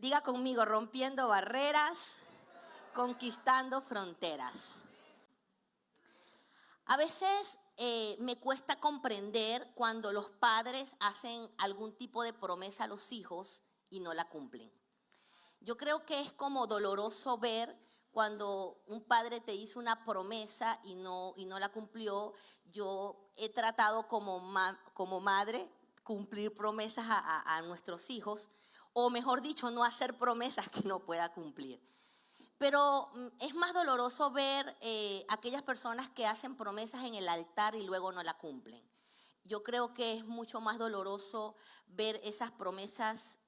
Diga conmigo, rompiendo barreras, conquistando fronteras. A veces me cuesta comprender cuando los padres hacen algún tipo de promesa a los hijos y no la cumplen. Yo creo que es como doloroso ver cuando un padre te hizo una promesa y no la cumplió. Yo he tratado como madre cumplir promesas a nuestros hijos, o mejor dicho, no hacer promesas que no pueda cumplir. Pero es más doloroso ver aquellas personas que hacen promesas en el altar y luego no la cumplen. Yo creo que es mucho más doloroso ver esas promesas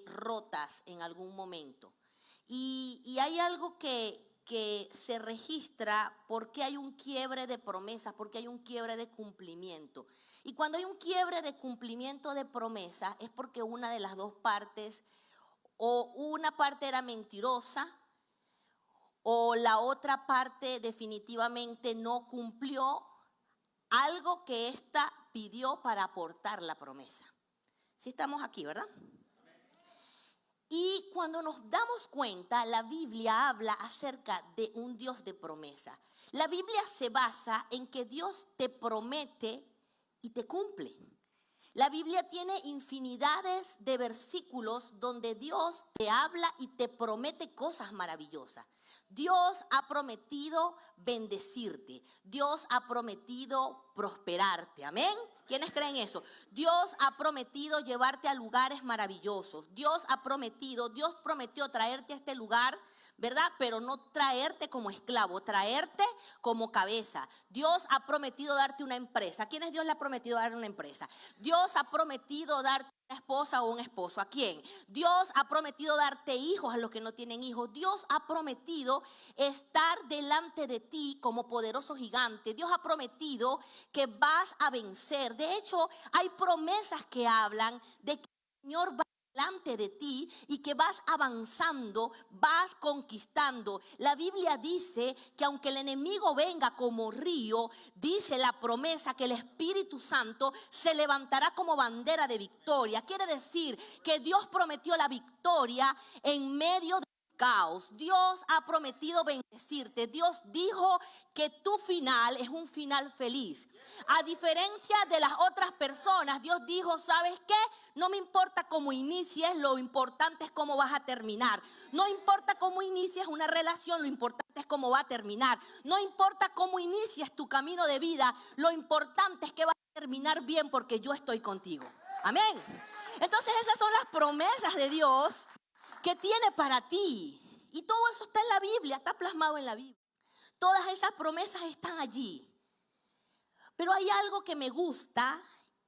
rotas en algún momento. Y hay algo que se registra porque hay un quiebre de promesas, porque hay un quiebre de cumplimiento. Y cuando hay un quiebre de cumplimiento de promesas es porque una de las dos partes, o una parte era mentirosa, o la otra parte definitivamente no cumplió algo que ésta pidió para aportar la promesa. Sí estamos aquí, ¿verdad? Y cuando nos damos cuenta, la Biblia habla acerca de un Dios de promesa. La Biblia se basa en que Dios te promete y te cumple. La Biblia tiene infinidades de versículos donde Dios te habla y te promete cosas maravillosas. Dios ha prometido bendecirte. Dios ha prometido prosperarte. ¿Amén? ¿Quiénes creen eso? Dios ha prometido llevarte a lugares maravillosos. Dios prometió traerte a este lugar, ¿verdad? Pero no traerte como esclavo, traerte como cabeza. Dios ha prometido darte una empresa. ¿A quiénes Dios le ha prometido dar una empresa? Dios ha prometido darte una esposa o un esposo. ¿A quién? Dios ha prometido darte hijos a los que no tienen hijos. Dios ha prometido estar delante de ti como poderoso gigante. Dios ha prometido que vas a vencer. De hecho, hay promesas que hablan de que el Señor va delante de ti y que vas avanzando, vas conquistando. La Biblia dice que aunque el enemigo venga como río, dice la promesa que el Espíritu Santo se levantará como bandera de victoria. Quiere decir que Dios prometió la victoria en medio de caos. Dios ha prometido bendecirte. Dios dijo que tu final es un final feliz. A diferencia de las otras personas, Dios dijo, ¿sabes qué? No me importa cómo inicies, lo importante es cómo vas a terminar. No importa cómo inicies una relación, lo importante es cómo va a terminar. No importa cómo inicies tu camino de vida, lo importante es que vas a terminar bien porque yo estoy contigo. Amén. Entonces esas son las promesas de Dios que tiene para ti. Y todo eso está en la Biblia, está plasmado en la Biblia. Todas esas promesas están allí. Pero hay algo que me gusta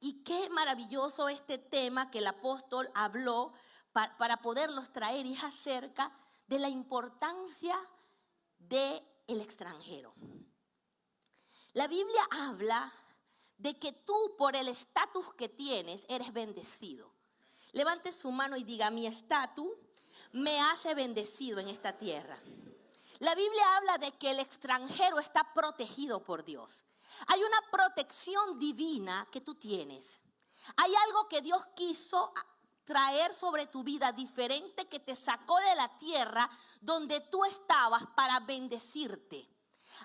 y qué maravilloso este tema que el apóstol habló para poderlos traer, y es acerca de la importancia del extranjero. La Biblia habla de que tú, por el estatus que tienes, eres bendecido. Levante su mano y diga, mi estatus me hace bendecido en esta tierra. La Biblia habla de que el extranjero está protegido por Dios. Hay una protección divina que tú tienes. Hay algo que Dios quiso traer sobre tu vida diferente, que te sacó de la tierra donde tú estabas para bendecirte.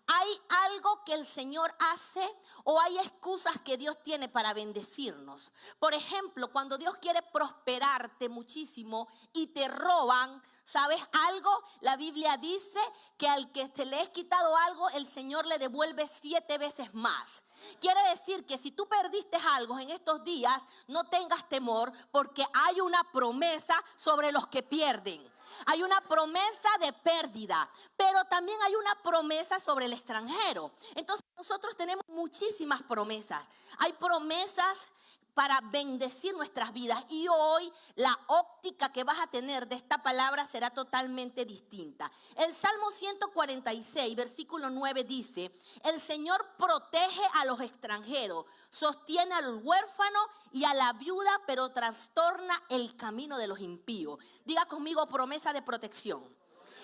Hay algo que el Señor hace, o hay excusas que Dios tiene para bendecirnos. Por ejemplo, cuando Dios quiere prosperarte muchísimo y te roban, ¿sabes algo? La Biblia dice que al que se le es quitado algo, el Señor le devuelve 7 veces más. Quiere decir que si tú perdiste algo en estos días, no tengas temor, porque hay una promesa sobre los que pierden. Hay una promesa de pérdida, pero también hay una promesa sobre el extranjero. Entonces nosotros tenemos muchísimas promesas. Hay promesas para bendecir nuestras vidas, y hoy la óptica que vas a tener de esta palabra será totalmente distinta. El Salmo 146, versículo 9 dice, el Señor protege a los extranjeros, sostiene al huérfano y a la viuda, pero trastorna el camino de los impíos. Diga conmigo, promesa de protección.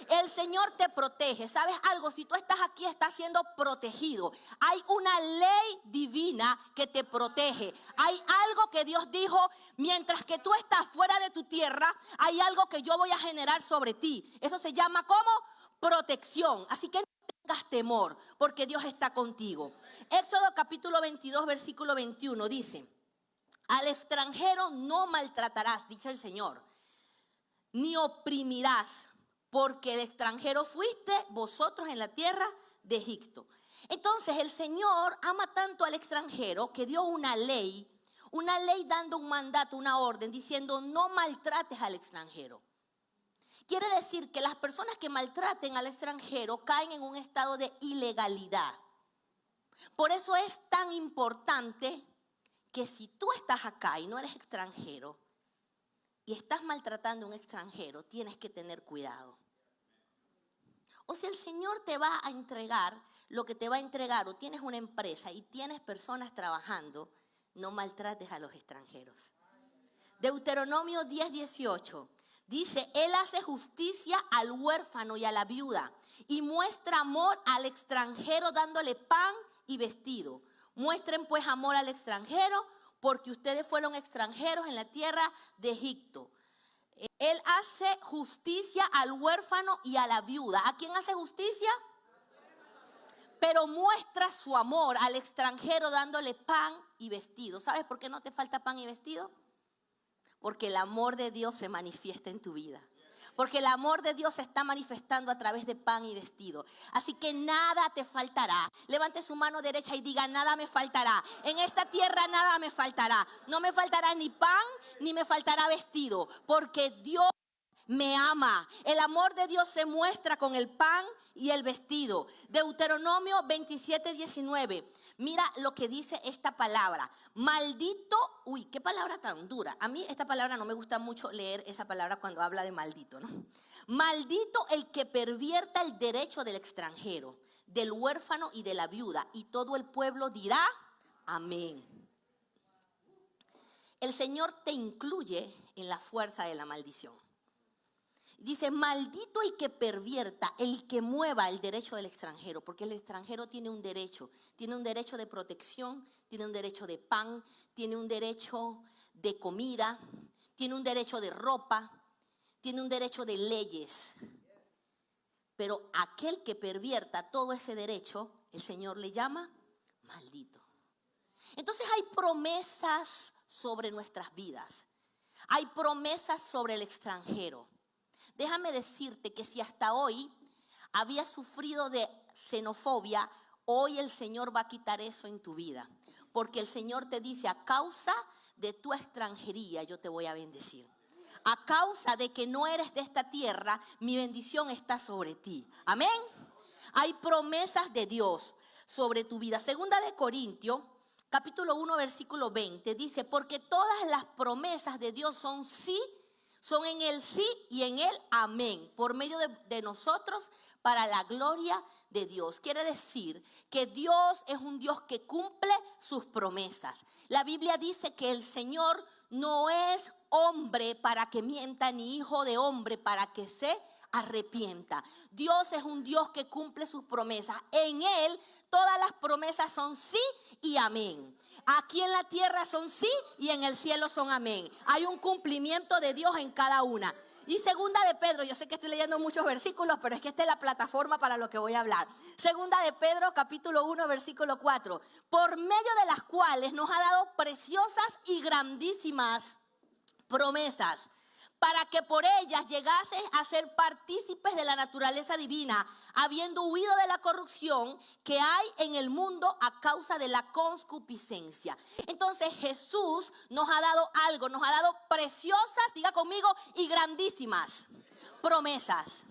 El Señor te protege. ¿Sabes algo? Si tú estás aquí, estás siendo protegido. Hay una ley divina que te protege. Hay algo que Dios dijo: mientras que tú estás fuera de tu tierra, hay algo que yo voy a generar sobre ti. Eso se llama ¿cómo? Protección. Así que no tengas temor, porque Dios está contigo. Éxodo capítulo 22, versículo 21 dice: al extranjero no maltratarás, dice el Señor, ni oprimirás, porque el extranjero fuiste vosotros en la tierra de Egipto. Entonces el Señor ama tanto al extranjero que dio una ley dando un mandato, una orden, diciendo: no maltrates al extranjero. Quiere decir que las personas que maltraten al extranjero caen en un estado de ilegalidad. Por eso es tan importante que si tú estás acá y no eres extranjero y estás maltratando a un extranjero, tienes que tener cuidado. O si el Señor te va a entregar lo que te va a entregar, o tienes una empresa y tienes personas trabajando, no maltrates a los extranjeros. Deuteronomio 10:18 dice: Él hace justicia al huérfano y a la viuda y muestra amor al extranjero dándole pan y vestido. Muestren pues amor al extranjero, porque ustedes fueron extranjeros en la tierra de Egipto. Él hace justicia al huérfano y a la viuda. ¿A quién hace justicia? Pero muestra su amor al extranjero dándole pan y vestido. ¿Sabes por qué no te falta pan y vestido? Porque el amor de Dios se manifiesta en tu vida. Porque el amor de Dios se está manifestando a través de pan y vestido. Así que nada te faltará. Levante su mano derecha y diga: nada me faltará. En esta tierra nada me faltará. No me faltará ni pan ni me faltará vestido. Porque Dios me ama. El amor de Dios se muestra con el pan y el vestido. Deuteronomio 27:19. Mira lo que dice esta palabra. Maldito, uy, qué palabra tan dura. A mí esta palabra no me gusta mucho leer esa palabra cuando habla de maldito, ¿no? Maldito el que pervierta el derecho del extranjero, del huérfano y de la viuda. Y todo el pueblo dirá: amén. El Señor te incluye en la fuerza de la maldición. Dice: maldito el que pervierta, el que mueva el derecho del extranjero, porque el extranjero tiene un derecho de protección, tiene un derecho de pan, tiene un derecho de comida, tiene un derecho de ropa, tiene un derecho de leyes. Pero aquel que pervierta todo ese derecho, el Señor le llama maldito. Entonces hay promesas sobre nuestras vidas, hay promesas sobre el extranjero. Déjame decirte que si hasta hoy habías sufrido de xenofobia, hoy el Señor va a quitar eso en tu vida. Porque el Señor te dice: a causa de tu extranjería yo te voy a bendecir. A causa de que no eres de esta tierra, mi bendición está sobre ti. Amén. Hay promesas de Dios sobre tu vida. Segunda de Corintios, capítulo 1, versículo 20, dice: porque todas las promesas de Dios son sí, son en el sí y en el amén, por medio de nosotros, para la gloria de Dios. Quiere decir que Dios es un Dios que cumple sus promesas. La Biblia dice que el Señor no es hombre para que mienta, ni hijo de hombre para que se arrepienta. Dios es un Dios que cumple sus promesas. En Él todas las promesas son sí y amén. Aquí en la tierra son sí y en el cielo son amén. Hay un cumplimiento de Dios en cada una. Y segunda de Pedro, yo sé que estoy leyendo muchos versículos, pero es que esta es la plataforma para lo que voy a hablar. Segunda de Pedro, capítulo 1, versículo 4. Por medio de las cuales nos ha dado preciosas y grandísimas promesas, para que por ellas llegases a ser partícipes de la naturaleza divina, habiendo huido de la corrupción que hay en el mundo a causa de la concupiscencia. Entonces Jesús nos ha dado algo, nos ha dado preciosas, diga conmigo, y grandísimas promesas.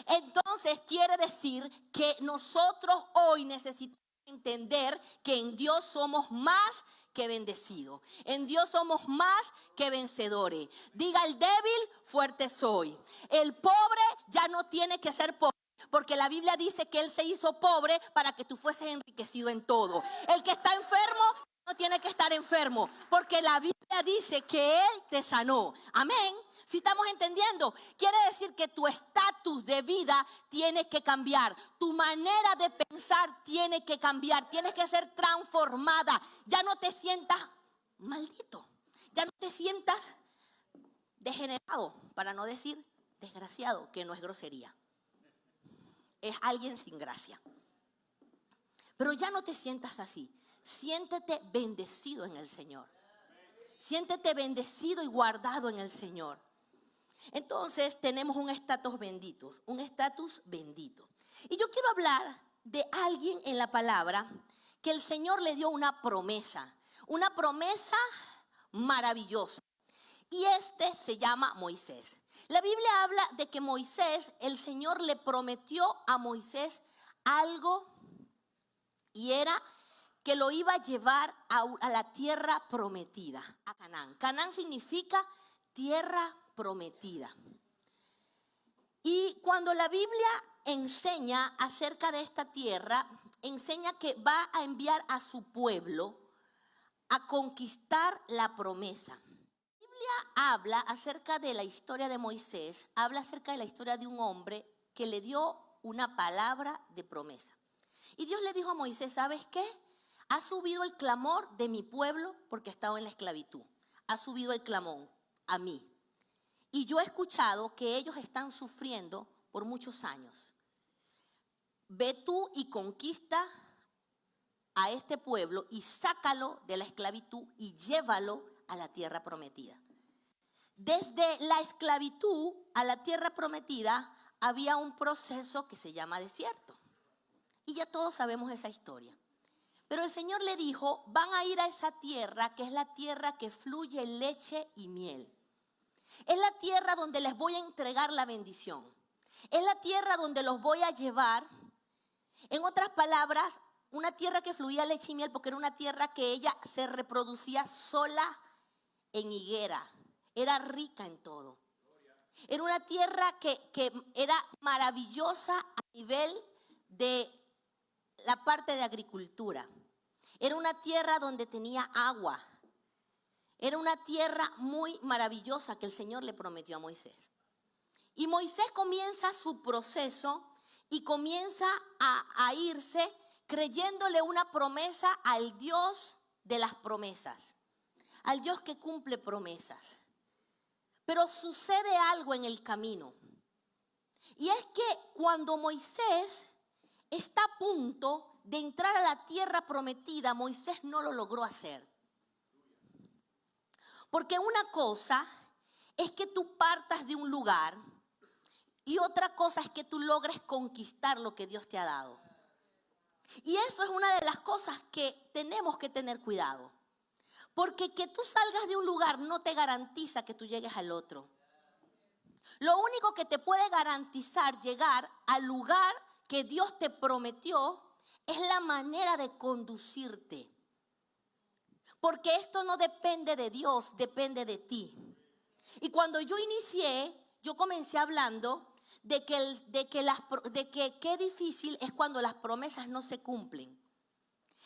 Entonces quiere decir que nosotros hoy necesitamos entender que en Dios somos más que bendecidos. En Dios somos más que vencedores. Diga el débil: fuerte soy. El pobre ya no tiene que ser pobre, porque la Biblia dice que Él se hizo pobre para que tú fueses enriquecido en todo. El que está enfermo no tiene que estar enfermo, porque la Biblia dice que Él te sanó. Amén. Si estamos entendiendo, quiere decir que tu estatus de vida tiene que cambiar. Tu manera de pensar tiene que cambiar. Tienes que ser transformada. Ya no te sientas maldito. Ya no te sientas degenerado, para no decir desgraciado, que no es grosería. Es alguien sin gracia. Pero ya no te sientas así. Siéntete bendecido en el Señor. Siéntete bendecido y guardado en el Señor. Entonces tenemos un estatus bendito, un estatus bendito. Y yo quiero hablar de alguien en la palabra que el Señor le dio una promesa maravillosa. Y este se llama Moisés. La Biblia habla de que Moisés, el Señor le prometió a Moisés algo, y era que lo iba a llevar a la tierra prometida, a Canaán. Canaán significa tierra prometida. Y cuando la Biblia enseña acerca de esta tierra, enseña que va a enviar a su pueblo a conquistar la promesa. La Biblia habla acerca de la historia de Moisés, habla acerca de la historia de un hombre que le dio una palabra de promesa. Y Dios le dijo a Moisés, ¿sabes qué? Ha subido el clamor de mi pueblo porque ha estado en la esclavitud. Ha subido el clamor a mí. Y yo he escuchado que ellos están sufriendo por muchos años. Ve tú y conquista a este pueblo y sácalo de la esclavitud y llévalo a la tierra prometida. Desde la esclavitud a la tierra prometida había un proceso que se llama desierto. Y ya todos sabemos esa historia. Pero el Señor le dijo, van a ir a esa tierra que es la tierra que fluye leche y miel. Es la tierra donde les voy a entregar la bendición. Es la tierra donde los voy a llevar. En otras palabras, una tierra que fluía leche y miel porque era una tierra que ella se reproducía sola en higuera. Era rica en todo. Era una tierra que era maravillosa a nivel de la parte de agricultura. Era una tierra donde tenía agua. Era una tierra muy maravillosa que el Señor le prometió a Moisés. Y Moisés comienza su proceso y comienza a irse creyéndole una promesa al Dios de las promesas, al Dios que cumple promesas. Pero sucede algo en el camino. Y es que cuando Moisés está a punto de entrar a la tierra prometida, Moisés no lo logró hacer. Porque una cosa es que tú partas de un lugar y otra cosa es que tú logres conquistar lo que Dios te ha dado. Y eso es una de las cosas que tenemos que tener cuidado. Porque que tú salgas de un lugar no te garantiza que tú llegues al otro. Lo único que te puede garantizar llegar al lugar que Dios te prometió es la manera de conducirte. Porque esto no depende de Dios, depende de ti. Y cuando yo inicié, yo comencé hablando de que qué difícil es cuando las promesas no se cumplen.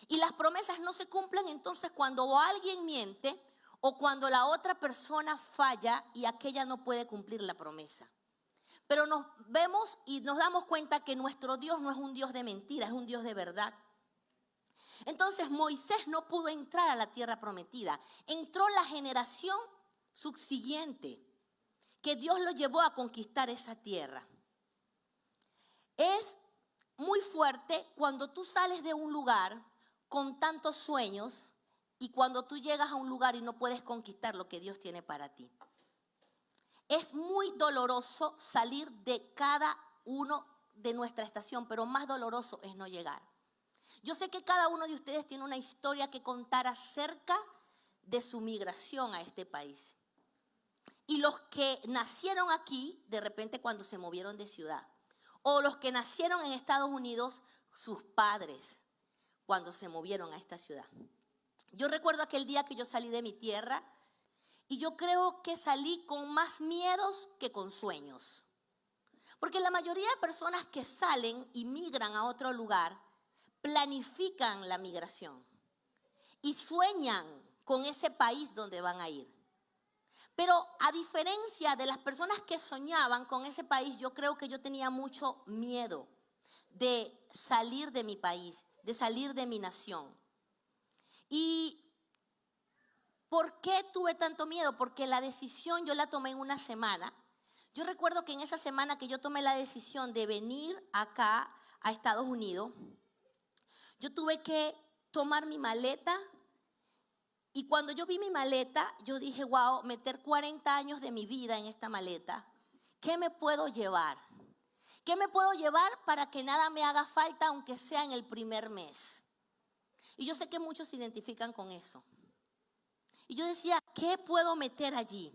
Y las promesas no se cumplen entonces cuando alguien miente o cuando la otra persona falla y aquella no puede cumplir la promesa. Pero nos vemos y nos damos cuenta que nuestro Dios no es un Dios de mentira, es un Dios de verdad. Entonces Moisés no pudo entrar a la tierra prometida. Entró la generación subsiguiente que Dios lo llevó a conquistar esa tierra. Es muy fuerte cuando tú sales de un lugar con tantos sueños y cuando tú llegas a un lugar y no puedes conquistar lo que Dios tiene para ti. Es muy doloroso salir de cada uno de nuestra estación, pero más doloroso es no llegar. Yo sé que cada uno de ustedes tiene una historia que contar acerca de su migración a este país. Y los que nacieron aquí, de repente cuando se movieron de ciudad. O los que nacieron en Estados Unidos, sus padres, cuando se movieron a esta ciudad. Yo recuerdo aquel día que yo salí de mi tierra y yo creo que salí con más miedos que con sueños. Porque la mayoría de personas que salen y migran a otro lugar, planifican la migración y sueñan con ese país donde van a ir. Pero a diferencia de las personas que soñaban con ese país, yo creo que yo tenía mucho miedo de salir de mi país, de salir de mi nación. ¿Y por qué tuve tanto miedo? Porque la decisión yo la tomé en una semana. Yo recuerdo que en esa semana que yo tomé la decisión de venir acá a Estados Unidos, yo tuve que tomar mi maleta. Y cuando yo vi mi maleta, yo dije, wow, meter 40 años de mi vida en esta maleta, ¿qué me puedo llevar? ¿Qué me puedo llevar para que nada me haga falta, aunque sea en el primer mes? Y yo sé que muchos se identifican con eso. Y yo decía, ¿qué puedo meter allí?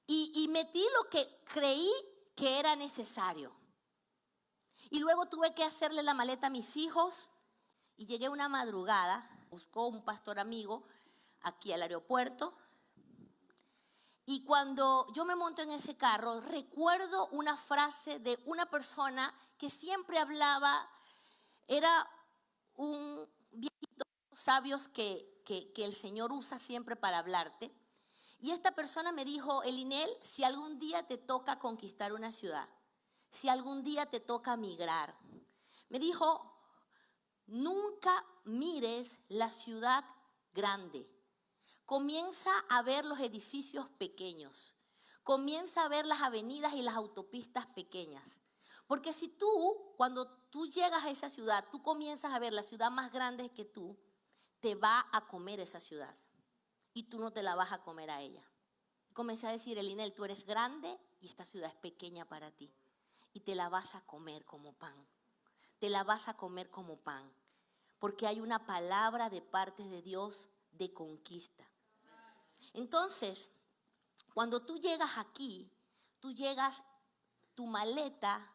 Y metí lo que creí que era necesario. Y luego tuve que hacerle la maleta a mis hijos. Y llegué una madrugada, buscó un pastor amigo aquí al aeropuerto. Y cuando yo me monto en ese carro, recuerdo una frase de una persona que siempre hablaba, era un viejito sabio que el Señor usa siempre para hablarte. Y esta persona me dijo, Elinel, si algún día te toca conquistar una ciudad, si algún día te toca migrar, me dijo, nunca mires la ciudad grande. Comienza a ver los edificios pequeños. Comienza a ver las avenidas y las autopistas pequeñas. Porque si tú, cuando tú llegas a esa ciudad, tú comienzas a ver la ciudad más grande que tú, te va a comer esa ciudad. Y tú no te la vas a comer a ella. Comencé a decir, Elinel, tú eres grande y esta ciudad es pequeña para ti. Y te la vas a comer como pan. Te la vas a comer como pan. Porque hay una palabra de parte de Dios de conquista. Entonces, cuando tú llegas aquí, tú llegas, tu maleta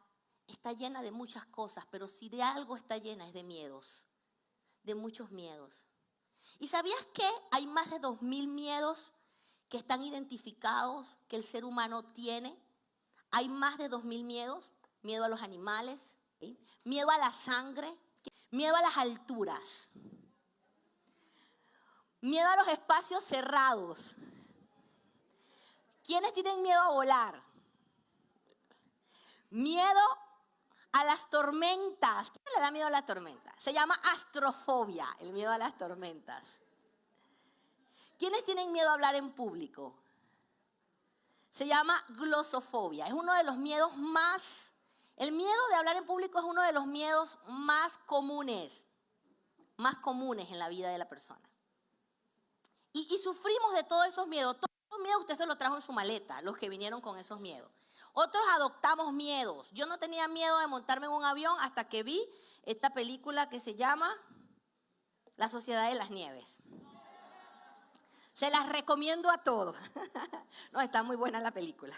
está llena de muchas cosas, pero si de algo está llena es de miedos, de muchos miedos. ¿Y sabías que hay más de 2000 miedos que están identificados que el ser humano tiene? Hay más de 2000 miedos. Miedo a los animales, ¿sí? Miedo a la sangre, miedo a las alturas, miedo a los espacios cerrados. ¿Quiénes tienen miedo a volar? Miedo a las tormentas. ¿Quién le da miedo a las tormentas? Se llama astrofobia, el miedo a las tormentas. ¿Quiénes tienen miedo a hablar en público? Se llama glosofobia. Es uno de los miedos más... El miedo de hablar en público es uno de los miedos más comunes en la vida de la persona. Y sufrimos de todos esos miedos. Todos esos miedos usted se los trajo en su maleta, los que vinieron con esos miedos. Otros adoptamos miedos. Yo no tenía miedo de montarme en un avión hasta que vi esta película que se llama La Sociedad de las Nieves. Se las recomiendo a todos. No, está muy buena la película.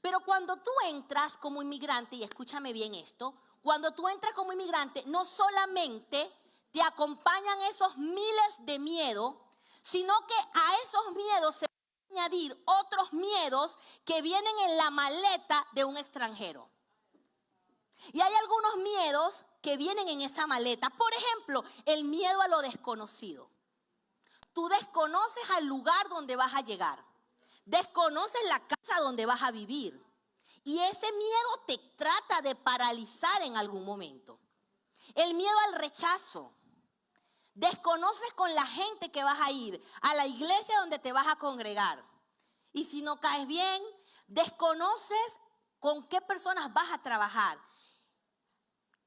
Pero cuando tú entras como inmigrante, y escúchame bien esto, cuando tú entras como inmigrante, no solamente te acompañan esos miles de miedos, sino que a esos miedos se van a añadir otros miedos que vienen en la maleta de un extranjero. Y hay algunos miedos que vienen en esa maleta. Por ejemplo, el miedo a lo desconocido. Tú desconoces al lugar donde vas a llegar. Desconoces la casa donde vas a vivir. Y ese miedo te trata de paralizar en algún momento. El miedo al rechazo. Desconoces con la gente que vas a ir, a la iglesia donde te vas a congregar. Y si no caes bien, desconoces con qué personas vas a trabajar.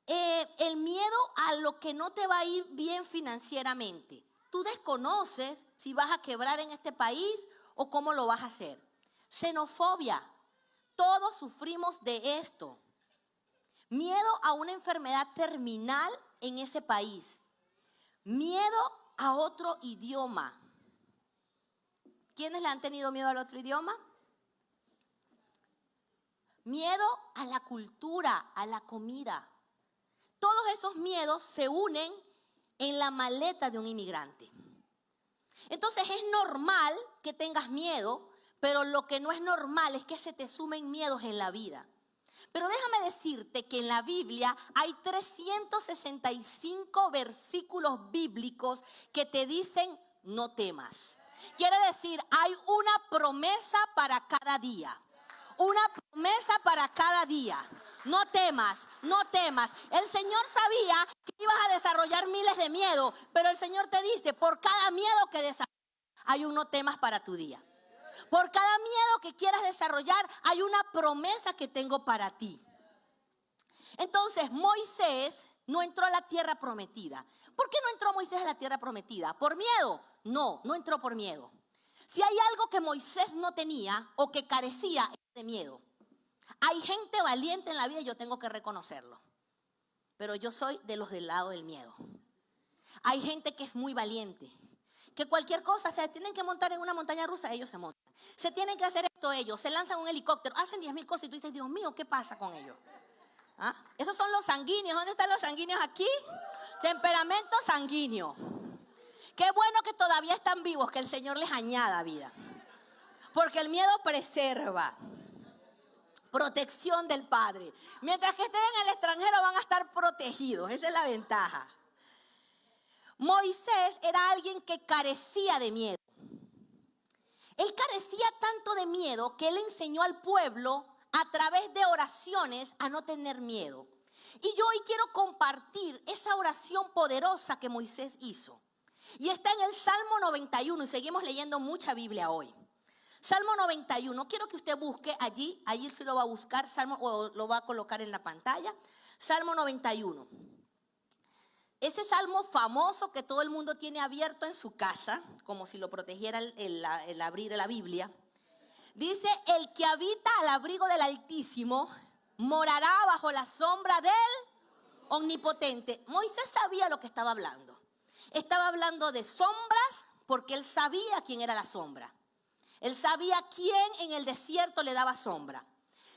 El miedo a lo que no te va a ir bien financieramente. Tú desconoces si vas a quebrar en este país o cómo lo vas a hacer. Xenofobia. Todos sufrimos de esto. Miedo a una enfermedad terminal en ese país. Miedo a otro idioma. ¿Quiénes le han tenido miedo al otro idioma? Miedo a la cultura, a la comida. Todos esos miedos se unen en la maleta de un inmigrante. Entonces es normal que tengas miedo, pero lo que no es normal es que se te sumen miedos en la vida. Pero déjame decirte que en la Biblia hay 365 versículos bíblicos que te dicen no temas. Quiere decir, hay una promesa para cada día. Una promesa para cada día. No temas, no temas. El Señor sabía que ibas a desarrollar miles de miedos, pero el Señor te dice, por cada miedo que desarrollas, hay un no temas para tu día. Por cada miedo que quieras desarrollar, hay una promesa que tengo para ti. Entonces, Moisés no entró a la tierra prometida. ¿Por qué no entró Moisés a la tierra prometida? ¿Por miedo? No, no entró por miedo. Si hay algo que Moisés no tenía o que carecía, es de miedo. Hay gente valiente en la vida y yo tengo que reconocerlo. Pero yo soy de los del lado del miedo. Hay gente que es muy valiente. Que cualquier cosa, se tienen que montar en una montaña rusa, ellos se montan. Se tienen que hacer esto ellos, se lanzan un helicóptero, hacen 10,000 cosas y tú dices, Dios mío, ¿qué pasa con ellos? ¿Ah? Esos son los sanguíneos. ¿Dónde están los sanguíneos aquí? Temperamento sanguíneo. Qué bueno que todavía están vivos, que el Señor les añada vida. Porque el miedo preserva. Protección del Padre. Mientras que estén en el extranjero van a estar protegidos. Esa es la ventaja. Moisés era alguien que carecía de miedo. Él carecía tanto de miedo que él enseñó al pueblo a través de oraciones a no tener miedo. Y yo hoy quiero compartir esa oración poderosa que Moisés hizo. Y está en el Salmo 91 y seguimos leyendo mucha Biblia hoy. Salmo 91, quiero que usted busque allí sí lo va a buscar, Salmo, o lo va a colocar en la pantalla. Salmo 91. Ese salmo famoso que todo el mundo tiene abierto en su casa, como si lo protegiera el abrir de la Biblia. Dice, el que habita al abrigo del Altísimo morará bajo la sombra del Omnipotente. Moisés sabía lo que estaba hablando. Estaba hablando de sombras porque él sabía quién era la sombra. Él sabía quién en el desierto le daba sombra.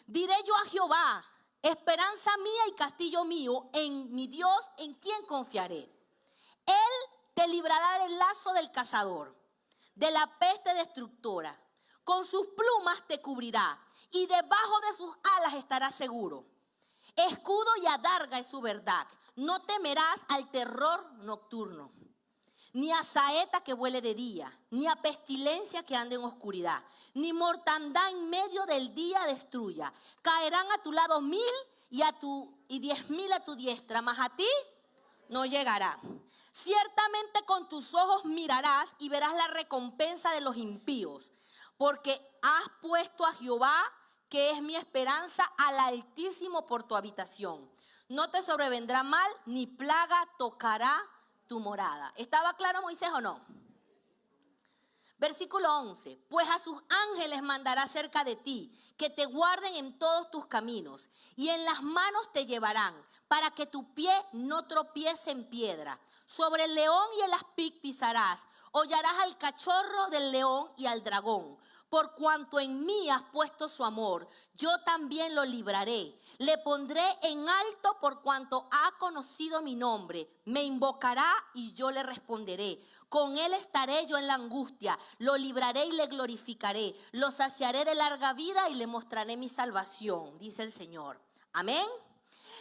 Diré yo a Jehová, esperanza mía y castillo mío, en mi Dios, en quien confiaré. Él te librará del lazo del cazador, de la peste destructora. Con sus plumas te cubrirá y debajo de sus alas estarás seguro. Escudo y adarga es su verdad. No temerás al terror nocturno, ni a saeta que vuele de día, ni a pestilencia que ande en oscuridad, ni mortandad en medio del día destruya. Caerán a tu lado 1,000 y 10,000 a tu diestra, mas a ti no llegará. Ciertamente con tus ojos mirarás y verás la recompensa de los impíos, porque has puesto a Jehová, que es mi esperanza, al Altísimo por tu habitación. No te sobrevendrá mal, ni plaga tocará tu morada. ¿Estaba claro Moisés o no? Versículo 11. Pues a sus ángeles mandará cerca de ti, que te guarden en todos tus caminos, y en las manos te llevarán, para que tu pie no tropiece en piedra. Sobre el león y el aspic pisarás, hollarás al cachorro del león y al dragón. Por cuanto en mí has puesto su amor, yo también lo libraré. Le pondré en alto por cuanto ha conocido mi nombre. Me invocará y yo le responderé. Con él estaré yo en la angustia. Lo libraré y le glorificaré. Lo saciaré de larga vida y le mostraré mi salvación, dice el Señor. Amén.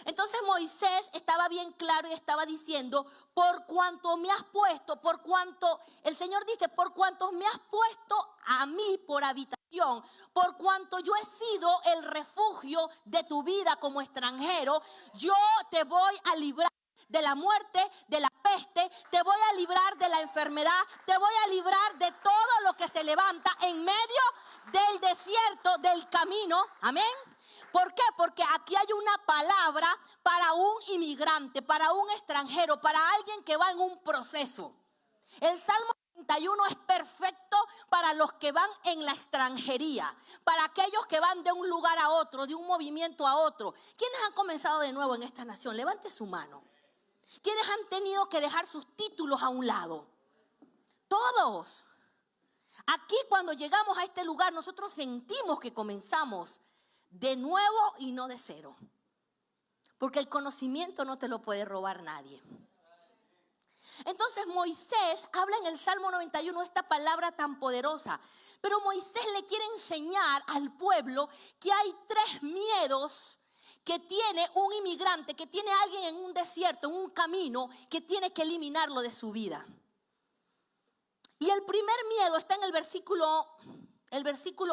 Entonces Moisés estaba bien claro y estaba diciendo, por cuanto me has puesto, por cuanto, el Señor dice, por cuanto me has puesto a mí por habitación, por cuanto yo he sido el refugio de tu vida como extranjero, yo te voy a librar de la muerte, de la peste, te voy a librar de la enfermedad, te voy a librar de todo lo que se levanta en medio del desierto, del camino, amén. ¿Por qué? Porque aquí hay una palabra para un inmigrante, para un extranjero, para alguien que va en un proceso. El Salmo 31 es perfecto para los que van en la extranjería, para aquellos que van de un lugar a otro, de un movimiento a otro. ¿Quiénes han comenzado de nuevo en esta nación? Levante su mano. ¿Quiénes han tenido que dejar sus títulos a un lado? Todos. Aquí cuando llegamos a este lugar nosotros sentimos que comenzamos de nuevo y no de cero. Porque el conocimiento no te lo puede robar nadie. Entonces Moisés habla en el Salmo 91 esta palabra tan poderosa. Pero Moisés le quiere enseñar al pueblo que hay 3 miedos que tiene un inmigrante, que tiene alguien en un desierto, en un camino, que tiene que eliminarlo de su vida. Y el primer miedo está en el versículo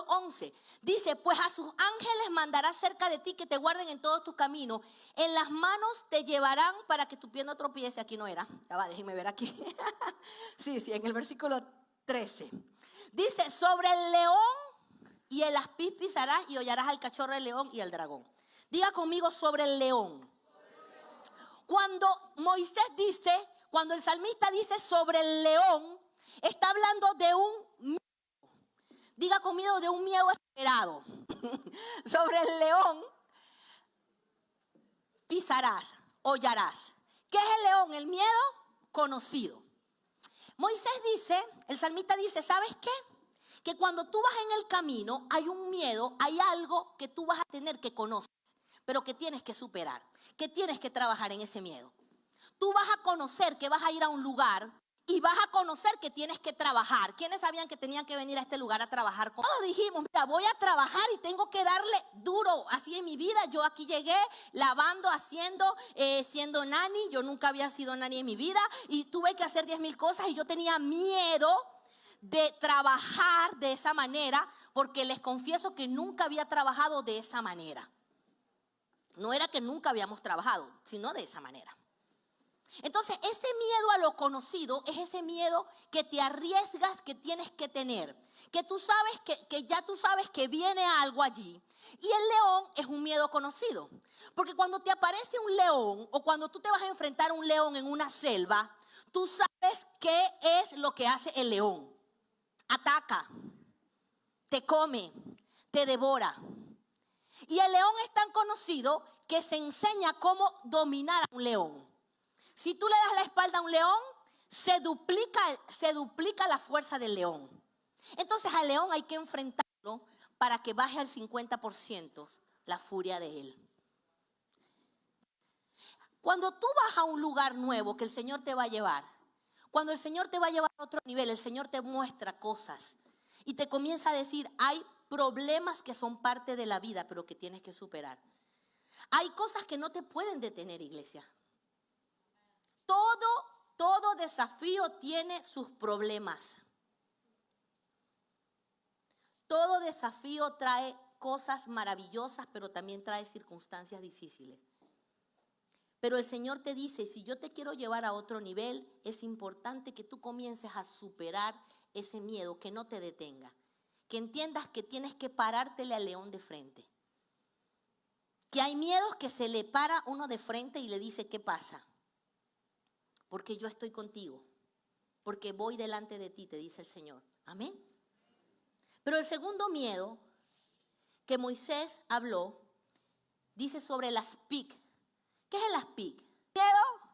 11. Dice, pues a sus ángeles mandará cerca de ti que te guarden en todos tus caminos. En las manos te llevarán para que tu pie no tropiece. Aquí no era. Ya va, déjenme ver aquí. Sí, en el versículo 13. Dice, sobre el león y el aspid pisarás y hollarás al cachorro del león y al dragón. Diga conmigo, sobre el león. Cuando Moisés dice, cuando el salmista dice sobre el león, está hablando de un miedo. Diga conmigo, de un miedo esperado. Sobre el león pisarás, hollarás. ¿Qué es el león? El miedo conocido. Moisés dice, el salmista dice, ¿sabes qué? Que cuando tú vas en el camino hay un miedo, hay algo que tú vas a tener que conocer, pero que tienes que superar, que tienes que trabajar en ese miedo. Tú vas a conocer que vas a ir a un lugar y vas a conocer que tienes que trabajar. ¿Quiénes sabían que tenían que venir a este lugar a trabajar? Todos dijimos, mira, voy a trabajar y tengo que darle duro. Así en mi vida, yo aquí llegué lavando, haciendo, siendo nani. Yo nunca había sido nani en mi vida y tuve que hacer 10,000 cosas y yo tenía miedo de trabajar de esa manera porque les confieso que nunca había trabajado de esa manera. No era que nunca habíamos trabajado, sino de esa manera. Entonces, ese miedo a lo conocido es ese miedo que te arriesgas, que tienes que tener, que tú sabes que ya tú sabes que viene algo allí. Y el león es un miedo conocido, porque cuando te aparece un león o cuando tú te vas a enfrentar a un león en una selva, tú sabes qué es lo que hace el león. Ataca, te come, te devora. Y el león es tan conocido que se enseña cómo dominar a un león. Si tú le das la espalda a un león, se duplica la fuerza del león. Entonces al león hay que enfrentarlo para que baje al 50% la furia de él. Cuando tú vas a un lugar nuevo que el Señor te va a llevar, cuando el Señor te va a llevar a otro nivel, el Señor te muestra cosas y te comienza a decir, hay problemas que son parte de la vida, pero que tienes que superar. Hay cosas que no te pueden detener, iglesia. Todo desafío tiene sus problemas. Todo desafío trae cosas maravillosas, pero también trae circunstancias difíciles. Pero el Señor te dice, si yo te quiero llevar a otro nivel, es importante que tú comiences a superar ese miedo, que no te detenga. Que entiendas que tienes que parártele al león de frente. Que hay miedos que se le para uno de frente y le dice, ¿qué pasa? Porque yo estoy contigo, porque voy delante de ti, te dice el Señor. Amén. Pero el segundo miedo que Moisés habló, dice sobre el aspid. ¿Qué es el aspid? Miedo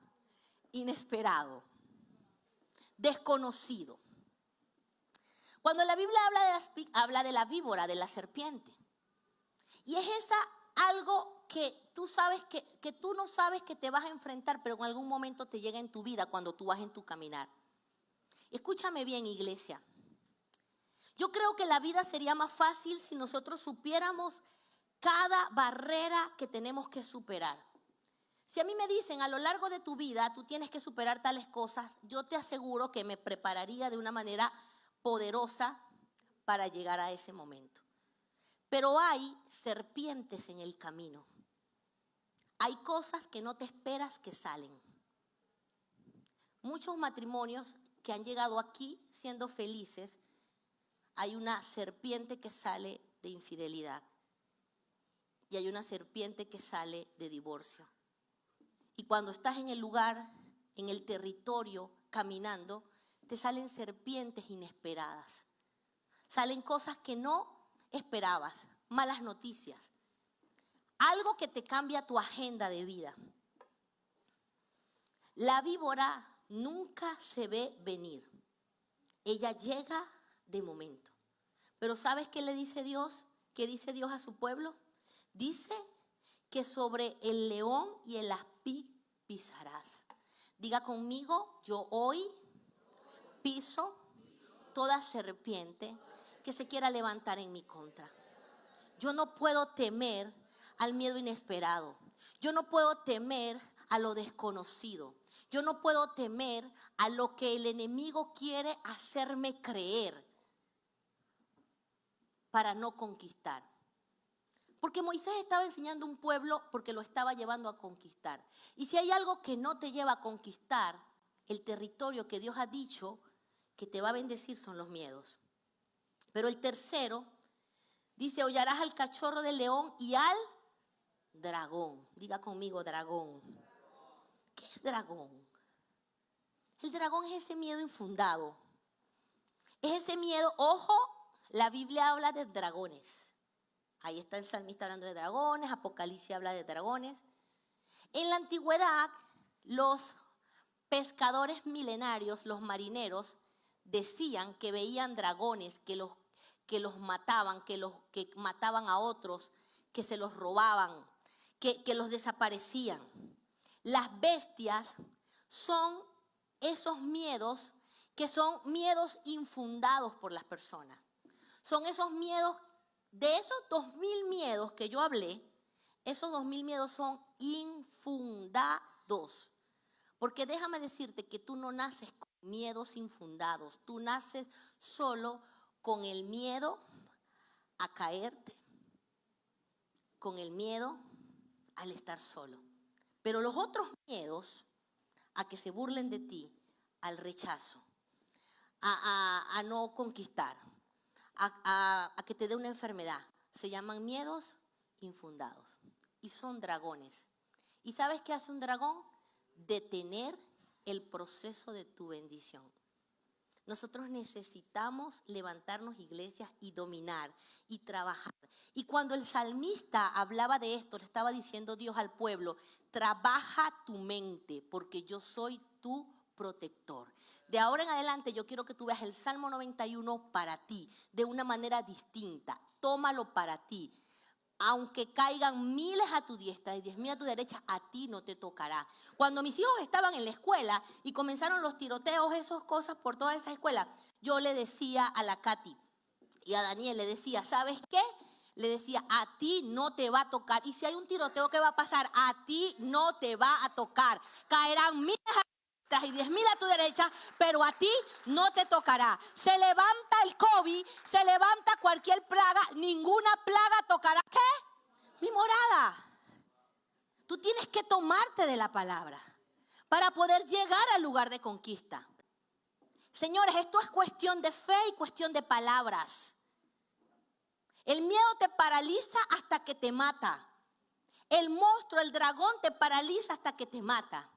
inesperado, desconocido. Cuando la Biblia habla del aspid, habla de la víbora, de la serpiente. Y es algo que tú sabes que tú no sabes que te vas a enfrentar, pero en algún momento te llega en tu vida cuando tú vas en tu caminar. Escúchame bien, iglesia. Yo creo que la vida sería más fácil si nosotros supiéramos cada barrera que tenemos que superar. Si a mí me dicen a lo largo de tu vida tú tienes que superar tales cosas, yo te aseguro que me prepararía de una manera poderosa para llegar a ese momento. Pero hay serpientes en el camino. Hay cosas que no te esperas que salen. Muchos matrimonios que han llegado aquí siendo felices, hay una serpiente que sale de infidelidad y hay una serpiente que sale de divorcio. Y cuando estás en el lugar, en el territorio, caminando, te salen serpientes inesperadas. Salen cosas que no esperabas, malas noticias. Algo que te cambia tu agenda de vida. La víbora nunca se ve venir. Ella llega de momento. Pero ¿sabes qué le dice Dios? ¿Qué dice Dios a su pueblo? Dice que sobre el león y el aspid pisarás. Diga conmigo, yo hoy piso toda serpiente que se quiera levantar en mi contra. Yo no puedo temer al miedo inesperado. Yo no puedo temer a lo desconocido. Yo no puedo temer a lo que el enemigo quiere hacerme creer para no conquistar. Porque Moisés estaba enseñando a un pueblo porque lo estaba llevando a conquistar. Y si hay algo que no te lleva a conquistar el territorio que Dios ha dicho que te va a bendecir, son los miedos. Pero el tercero dice, hollarás al cachorro del león y al dragón. Diga conmigo, dragón. ¿Qué es dragón? El dragón es ese miedo infundado. Es ese miedo, ojo, la Biblia habla de dragones. Ahí está el salmista hablando de dragones, Apocalipsis habla de dragones. En la antigüedad, los pescadores milenarios, los marineros, decían que veían dragones, que los mataban, que mataban a otros, que se los robaban, que los desaparecían. Las bestias son esos miedos que son miedos infundados por las personas. Son esos miedos, de esos 2000 miedos que yo hablé, esos 2000 miedos son infundados. Porque déjame decirte que tú no naces con miedos infundados, tú naces solo con el miedo a caerte, con el miedo al estar solo. Pero los otros miedos, a que se burlen de ti, al rechazo, a no conquistar, a que te dé una enfermedad, se llaman miedos infundados y son dragones. ¿Y sabes qué hace un dragón? Detener el proceso de tu bendición. Nosotros necesitamos levantarnos, iglesias, y dominar y trabajar. Y cuando el salmista hablaba de esto, le estaba diciendo Dios al pueblo, trabaja tu mente porque yo soy tu protector. De ahora en adelante yo quiero que tú veas el Salmo 91 para ti, de una manera distinta. Tómalo para ti. Aunque caigan miles a tu diestra y 10,000 a tu derecha, a ti no te tocará. Cuando mis hijos estaban en la escuela y comenzaron los tiroteos, esas cosas por toda esa escuela, yo le decía a la Katy y a Daniel, le decía, ¿sabes qué? Le decía, a ti no te va a tocar. Y si hay un tiroteo, ¿qué va a pasar? A ti no te va a tocar. Caerán miles a tu diestra y 10,000 a tu derecha, pero a ti no te tocará. Se levanta el COVID, se levanta cualquier plaga, ninguna plaga tocará. ¿Qué? Mi morada. Tú tienes que tomarte de la palabra para poder llegar al lugar de conquista. Señores, esto es cuestión de fe y cuestión de palabras. El miedo te paraliza hasta que te mata. El monstruo, el dragón te paraliza hasta que te mata.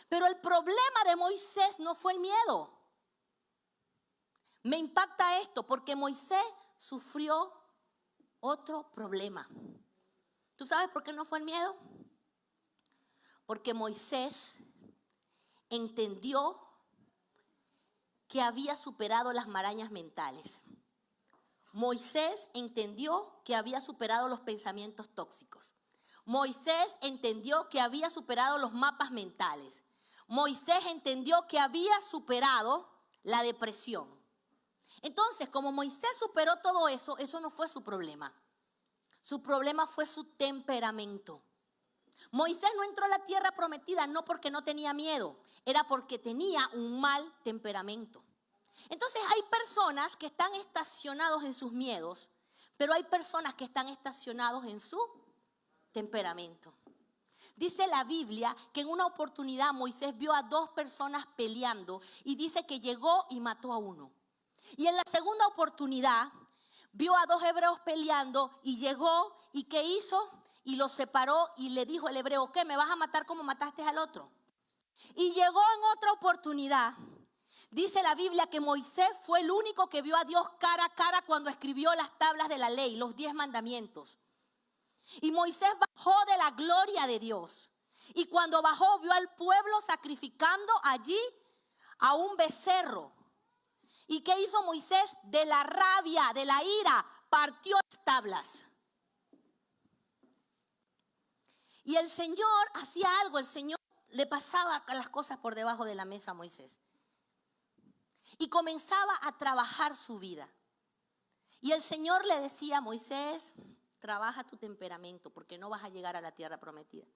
Pero el problema de Moisés no fue el miedo. Me impacta esto porque Moisés sufrió otro problema. ¿Tú sabes por qué no fue el miedo? Porque Moisés entendió que había superado las marañas mentales. Moisés entendió que había superado los pensamientos tóxicos. Moisés entendió que había superado los mapas mentales. Moisés entendió que había superado la depresión. Entonces, como Moisés superó todo eso, eso no fue su problema. Su problema fue su temperamento. Moisés no entró a la tierra prometida no porque no tenía miedo, era porque tenía un mal temperamento. Entonces hay personas que están estacionados en sus miedos, pero hay personas que están estacionados en su temperamento. Dice la Biblia que en una oportunidad Moisés vio a 2 personas peleando y dice que llegó y mató a uno. Y en la segunda oportunidad vio a 2 hebreos peleando y llegó y ¿qué hizo? Y los separó y le dijo el hebreo, ¿qué? ¿Me vas a matar como mataste al otro? Y llegó en otra oportunidad. Dice la Biblia que Moisés fue el único que vio a Dios cara a cara cuando escribió las tablas de la ley, los 10 mandamientos. Y Moisés bajó de la gloria de Dios. Y cuando bajó vio al pueblo sacrificando allí a un becerro. ¿Y qué hizo Moisés? De la rabia, de la ira, partió las tablas. Y el Señor hacía algo, el Señor le pasaba las cosas por debajo de la mesa a Moisés. Y comenzaba a trabajar su vida. Y el Señor le decía a Moisés, trabaja tu temperamento porque no vas a llegar a la tierra prometida.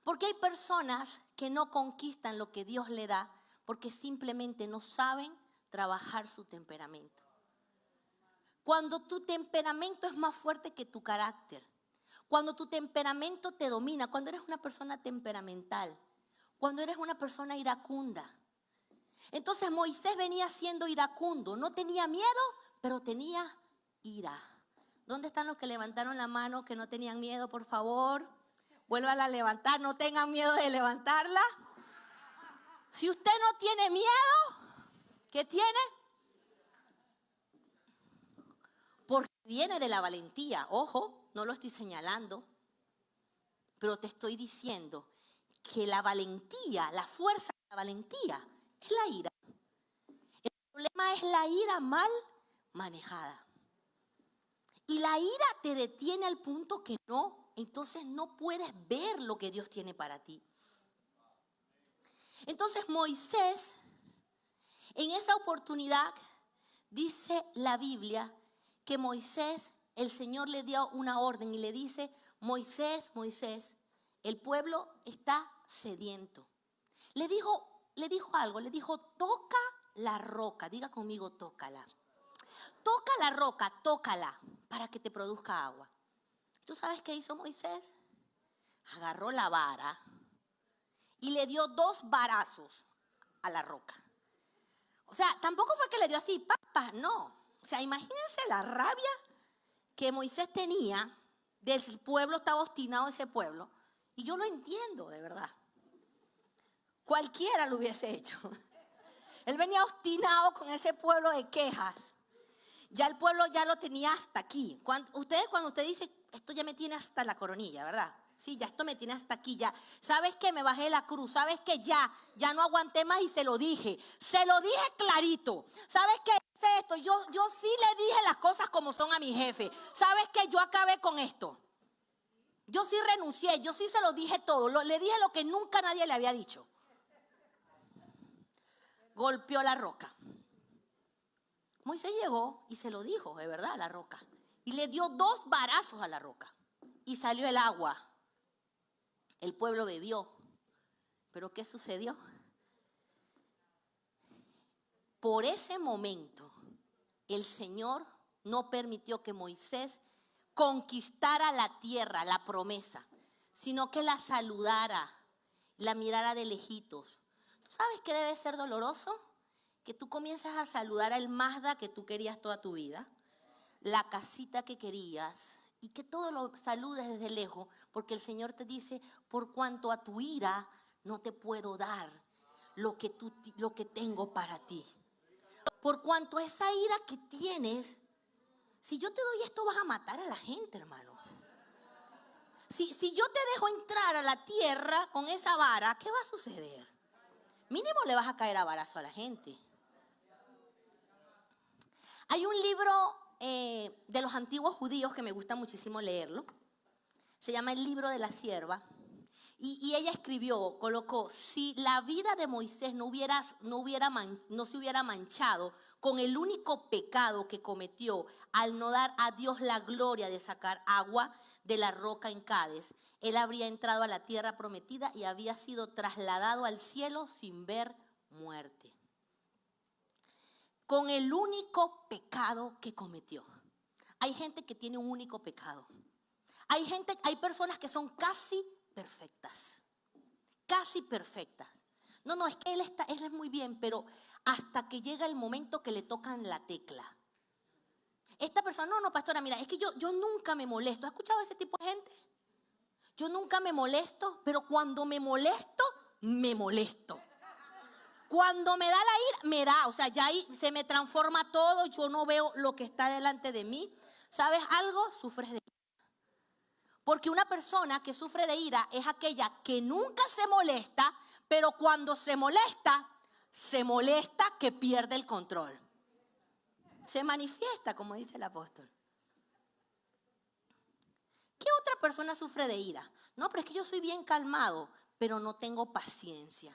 Porque hay personas que no conquistan lo que Dios le da porque simplemente no saben trabajar su temperamento. Cuando tu temperamento es más fuerte que tu carácter, cuando tu temperamento te domina, cuando eres una persona temperamental, cuando eres una persona iracunda. Entonces Moisés venía siendo iracundo, no tenía miedo, pero tenía ira. ¿Dónde están los que levantaron la mano que no tenían miedo, por favor? Vuélvala a levantar, no tengan miedo de levantarla. Si usted no tiene miedo, ¿qué tiene? Porque viene de la valentía. Ojo, no lo estoy señalando, pero te estoy diciendo que la valentía, la fuerza de la valentía es la ira. El problema es la ira mal manejada. Y la ira te detiene al punto que entonces no puedes ver lo que Dios tiene para ti. Entonces Moisés, en esa oportunidad, dice la Biblia que Moisés, el Señor le dio una orden y le dice: Moisés, Moisés, el pueblo está sediento. Le dijo algo, le dijo: toca la roca. Diga conmigo: tócala. Toca la roca, tócala para que te produzca agua. ¿Tú sabes qué hizo Moisés? Agarró la vara y le dio 2 varazos a la roca. O sea, tampoco fue que le dio así, papá, no. O sea, imagínense la rabia que Moisés tenía del pueblo, estaba obstinado ese pueblo. Y yo lo entiendo, de verdad. Cualquiera lo hubiese hecho. Él venía obstinado con ese pueblo de quejas. Ya el pueblo ya lo tenía hasta aquí. Cuando usted dice, esto ya me tiene hasta la coronilla, ¿verdad? Sí, ya esto me tiene hasta aquí, ya. ¿Sabes qué? Me bajé de la cruz. ¿Sabes qué? Ya no aguanté más y se lo dije. Se lo dije clarito. ¿Sabes qué? Hice esto. Yo sí le dije las cosas como son a mi jefe. ¿Sabes qué? Yo acabé con esto. Yo sí renuncié. Yo sí se lo dije todo. Le dije lo que nunca nadie le había dicho. Golpeó la roca. Moisés llegó y se lo dijo, de verdad, a la roca. Y le dio 2 varazos a la roca. Y salió el agua. El pueblo bebió. ¿Pero qué sucedió? Por ese momento, el Señor no permitió que Moisés conquistara la tierra, la promesa, sino que la saludara, la mirara de lejitos. ¿Tú sabes qué debe ser doloroso? Que tú comienzas a saludar al Mazda que tú querías toda tu vida, la casita que querías, y que todo lo saludes desde lejos, porque el Señor te dice: por cuanto a tu ira no te puedo dar lo que tengo para ti. Por cuanto a esa ira que tienes, si yo te doy esto vas a matar a la gente, hermano. Si yo te dejo entrar a la tierra con esa vara, ¿qué va a suceder? Mínimo le vas a caer a varazo a la gente. Hay un libro de los antiguos judíos que me gusta muchísimo leerlo. Se llama El libro de la sierva. Y ella colocó: si la vida de Moisés no se hubiera manchado con el único pecado que cometió al no dar a Dios la gloria de sacar agua de la roca en Cades, él habría entrado a la tierra prometida y había sido trasladado al cielo sin ver muerte. Con el único pecado que cometió. Hay gente que tiene un único pecado. Hay personas que son casi perfectas. Casi perfectas. No, es que él es muy bien, pero hasta que llega el momento que le tocan la tecla. Esta persona, no, pastora, mira, es que yo nunca me molesto. ¿Has escuchado a ese tipo de gente? Yo nunca me molesto, pero cuando me molesto, me molesto. Cuando me da la ira, me da. O sea, ya ahí se me transforma todo. Yo no veo lo que está delante de mí. ¿Sabes algo? Sufres de ira. Porque una persona que sufre de ira es aquella que nunca se molesta, pero cuando se molesta que pierde el control. Se manifiesta, como dice el apóstol. ¿Qué otra persona sufre de ira? No, pero es que yo soy bien calmado, pero no tengo paciencia.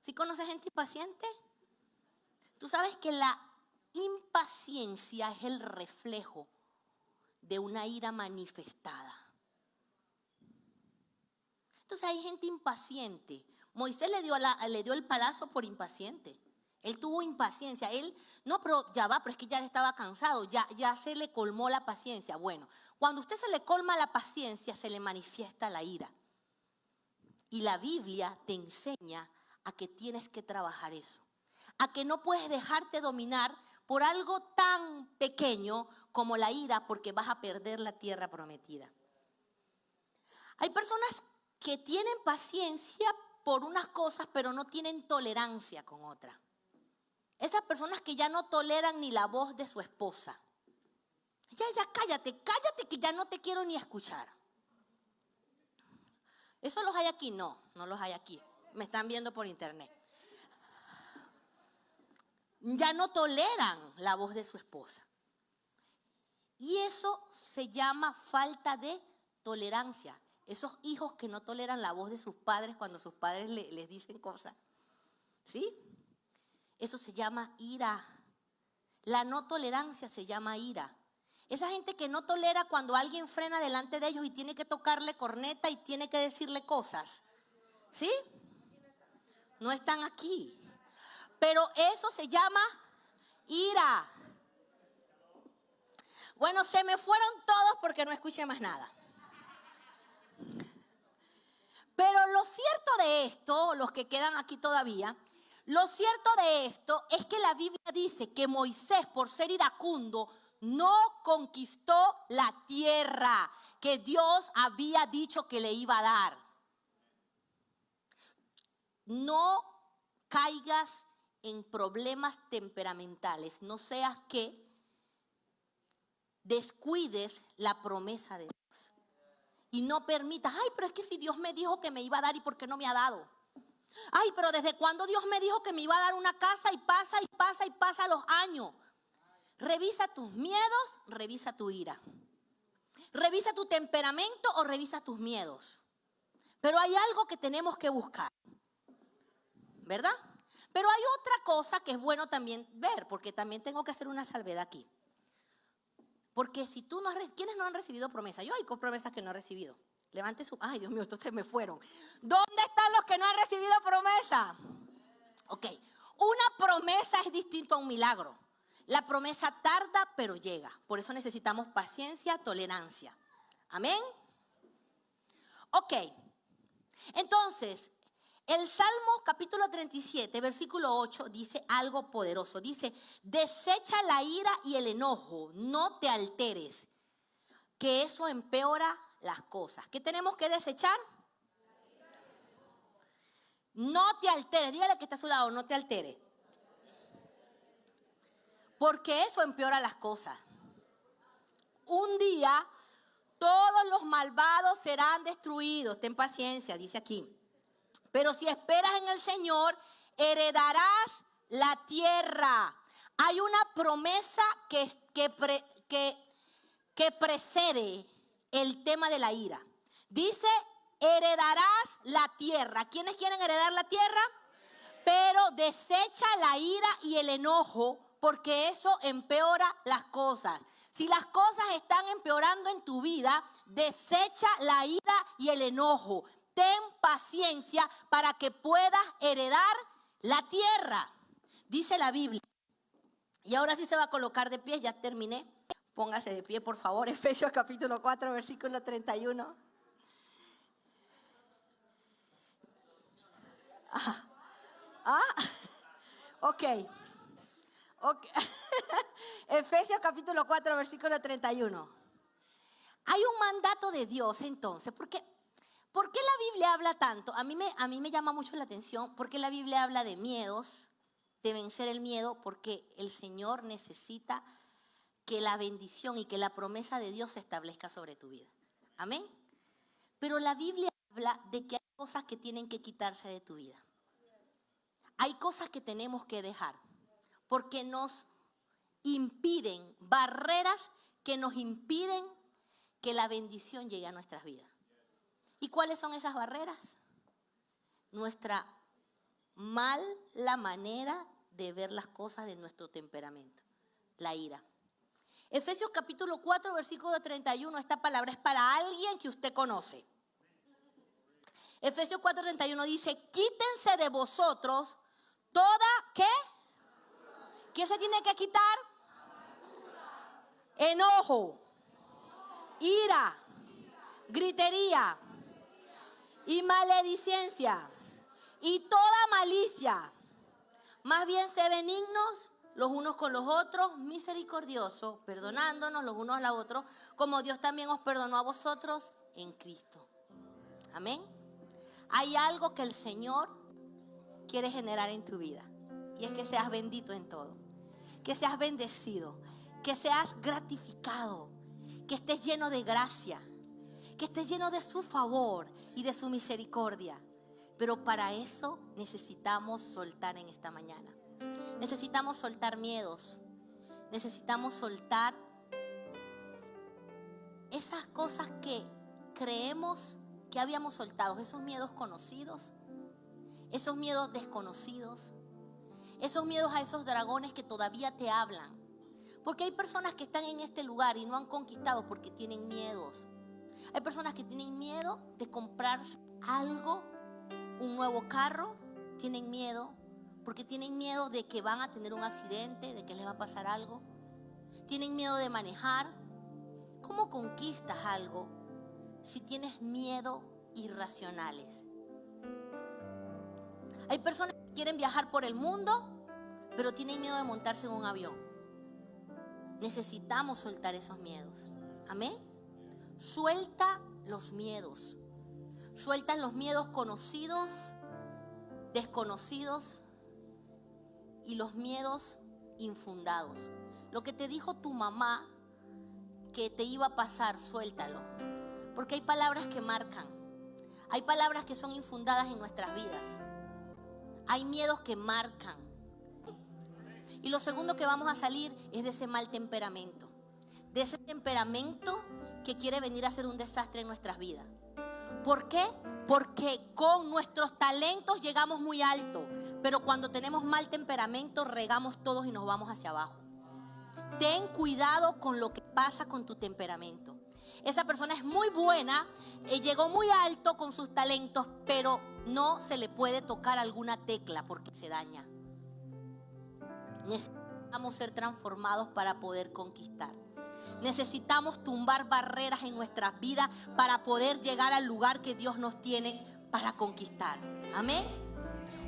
¿Sí conoces gente impaciente? Tú sabes que la impaciencia es el reflejo de una ira manifestada. Entonces hay gente impaciente. Moisés le dio el palazo por impaciente. Él tuvo impaciencia. Él, no, pero ya va, pero es que ya estaba cansado, ya se le colmó la paciencia. Bueno, cuando a usted se le colma la paciencia, se le manifiesta la ira. Y la Biblia te enseña a que tienes que trabajar eso. A que no puedes dejarte dominar por algo tan pequeño como la ira, porque vas a perder la tierra prometida. Hay personas que tienen paciencia por unas cosas, pero no tienen tolerancia con otras. Esas personas que ya no toleran ni la voz de su esposa. Ya, cállate que ya no te quiero ni escuchar. ¿Eso los hay aquí? No los hay aquí. Me están viendo por internet. Ya no toleran la voz de su esposa. Y eso se llama falta de tolerancia. Esos hijos que no toleran la voz de sus padres cuando sus padres les dicen cosas. ¿Sí? Eso se llama ira. La no tolerancia se llama ira. Esa gente que no tolera cuando alguien frena delante de ellos y tiene que tocarle corneta y tiene que decirle cosas. ¿Sí? No están aquí. Pero eso se llama ira. Bueno, se me fueron todos porque no escuché más nada. Pero lo cierto de esto, los que quedan aquí todavía, lo cierto de esto es que la Biblia dice que Moisés, por ser iracundo, no conquistó la tierra que Dios había dicho que le iba a dar. No caigas en problemas temperamentales, no seas que descuides la promesa de Dios. Y no permitas, ay, pero es que si Dios me dijo que me iba a dar, ¿y por qué no me ha dado? Ay, pero ¿desde cuándo Dios me dijo que me iba a dar una casa? Y pasa los años. Revisa tus miedos, revisa tu ira. Revisa tu temperamento o revisa tus miedos. Pero hay algo que tenemos que buscar, ¿verdad? Pero hay otra cosa que es bueno también ver, porque también tengo que hacer una salvedad aquí. Porque si tú no has, ¿quiénes no han recibido promesa? Yo hay promesas que no he recibido. Levante su, ay Dios mío, estos se me fueron. ¿Dónde están los que no han recibido promesa? Ok, una promesa es distinto a un milagro. La promesa tarda pero llega. Por eso necesitamos paciencia, tolerancia. Amén. Ok, entonces, el Salmo capítulo 37, versículo 8 dice algo poderoso. Dice, desecha la ira y el enojo, no te alteres, que eso empeora las cosas. ¿Qué tenemos que desechar? No te alteres. Dígale que está a su lado, no te alteres. Porque eso empeora las cosas. Un día todos los malvados serán destruidos. Ten paciencia, dice aquí. Pero si esperas en el Señor, heredarás la tierra. Hay una promesa que precede el tema de la ira. Dice, heredarás la tierra. ¿Quiénes quieren heredar la tierra? Pero desecha la ira y el enojo, porque eso empeora las cosas. Si las cosas están empeorando en tu vida, desecha la ira y el enojo. Ten paciencia para que puedas heredar la tierra, dice la Biblia. Y ahora sí se va a colocar de pie, ya terminé. Póngase de pie, por favor, Efesios capítulo 4, versículo 31. Ok. Efesios capítulo 4, versículo 31. Hay un mandato de Dios entonces, ¿por qué la Biblia habla tanto? A mí me llama mucho la atención porque la Biblia habla de miedos, de vencer el miedo, porque el Señor necesita que la bendición y que la promesa de Dios se establezca sobre tu vida. Amén. Pero la Biblia habla de que hay cosas que tienen que quitarse de tu vida. Hay cosas que tenemos que dejar porque nos impiden, barreras que nos impiden que la bendición llegue a nuestras vidas. ¿Y cuáles son esas barreras? Nuestra mala manera de ver las cosas, de nuestro temperamento, la ira. Efesios capítulo 4, versículo 31, esta palabra es para alguien que usted conoce. Efesios 4:31 dice, quítense de vosotros toda, ¿qué? ¿Qué se tiene que quitar? Enojo, ira, gritería y maledicencia y toda malicia. Más bien sé benignos los unos con los otros, misericordiosos, perdonándonos los unos a los otros, como Dios también os perdonó a vosotros en Cristo. Amén. Hay algo que el Señor quiere generar en tu vida, y es que seas bendito en todo, que seas bendecido, que seas gratificado, que estés lleno de gracia, que estés lleno de su favor y de su misericordia. Pero para eso necesitamos soltar en esta mañana. Necesitamos soltar miedos. Necesitamos soltar esas cosas que creemos que habíamos soltado. Esos miedos conocidos, esos miedos desconocidos, esos miedos a esos dragones que todavía te hablan. Porque hay personas que están en este lugar y no han conquistado porque tienen miedos. Hay personas que tienen miedo de comprar algo, un nuevo carro. Tienen miedo porque tienen miedo de que van a tener un accidente, de que les va a pasar algo. Tienen miedo de manejar. ¿Cómo conquistas algo si tienes miedo irracionales? Hay personas que quieren viajar por el mundo, pero tienen miedo de montarse en un avión. Necesitamos soltar esos miedos. Amén. Suelta los miedos. Suelta los miedos conocidos, desconocidos y los miedos infundados. Lo que te dijo tu mamá que te iba a pasar, suéltalo. Porque hay palabras que marcan. Hay palabras que son infundadas en nuestras vidas. Hay miedos que marcan. Y lo segundo que vamos a salir es de ese mal temperamento. De ese temperamento que quiere venir a ser un desastre en nuestras vidas. ¿Por qué? Porque con nuestros talentos llegamos muy alto, pero cuando tenemos mal temperamento regamos todos y nos vamos hacia abajo. Ten cuidado con lo que pasa con tu temperamento. Esa persona es muy buena, llegó muy alto con sus talentos, pero no se le puede tocar alguna tecla porque se daña. Necesitamos ser transformados para poder conquistar. Necesitamos tumbar barreras en nuestras vidas para poder llegar al lugar que Dios nos tiene para conquistar. Amén.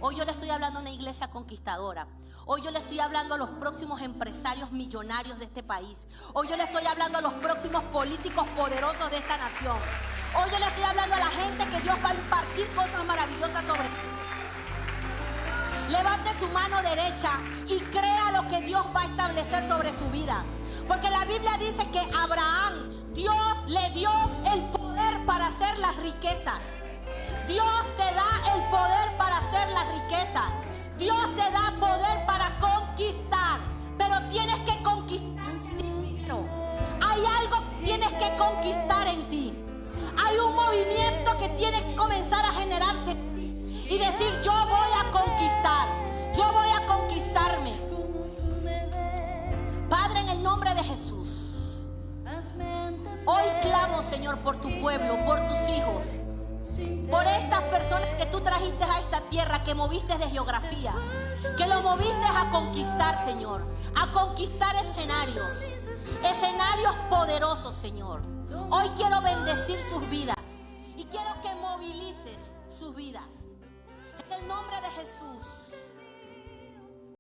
Hoy yo le estoy hablando a una iglesia conquistadora. Hoy yo le estoy hablando a los próximos empresarios millonarios de este país. Hoy yo le estoy hablando a los próximos políticos poderosos de esta nación. Hoy yo le estoy hablando a la gente que Dios va a impartir cosas maravillosas sobre. Levante su mano derecha y crea lo que Dios va a establecer sobre su vida. Porque la Biblia dice que a Abraham Dios le dio el poder para hacer las riquezas. Dios te da el poder para hacer las riquezas. Dios te da poder para conquistar. Pero tienes que conquistar primero. Hay algo que tienes que conquistar en ti. Hay un movimiento que tiene que comenzar a generarse y decir: yo voy a conquistar. Yo voy a conquistarme. Padre, en el nombre de Jesús, hoy clamo, Señor, por tu pueblo, por tus hijos, por estas personas que tú trajiste a esta tierra, que moviste de geografía, que lo moviste a conquistar, Señor, a conquistar escenarios poderosos, Señor. Hoy quiero bendecir sus vidas y quiero que movilices sus vidas. En el nombre de Jesús.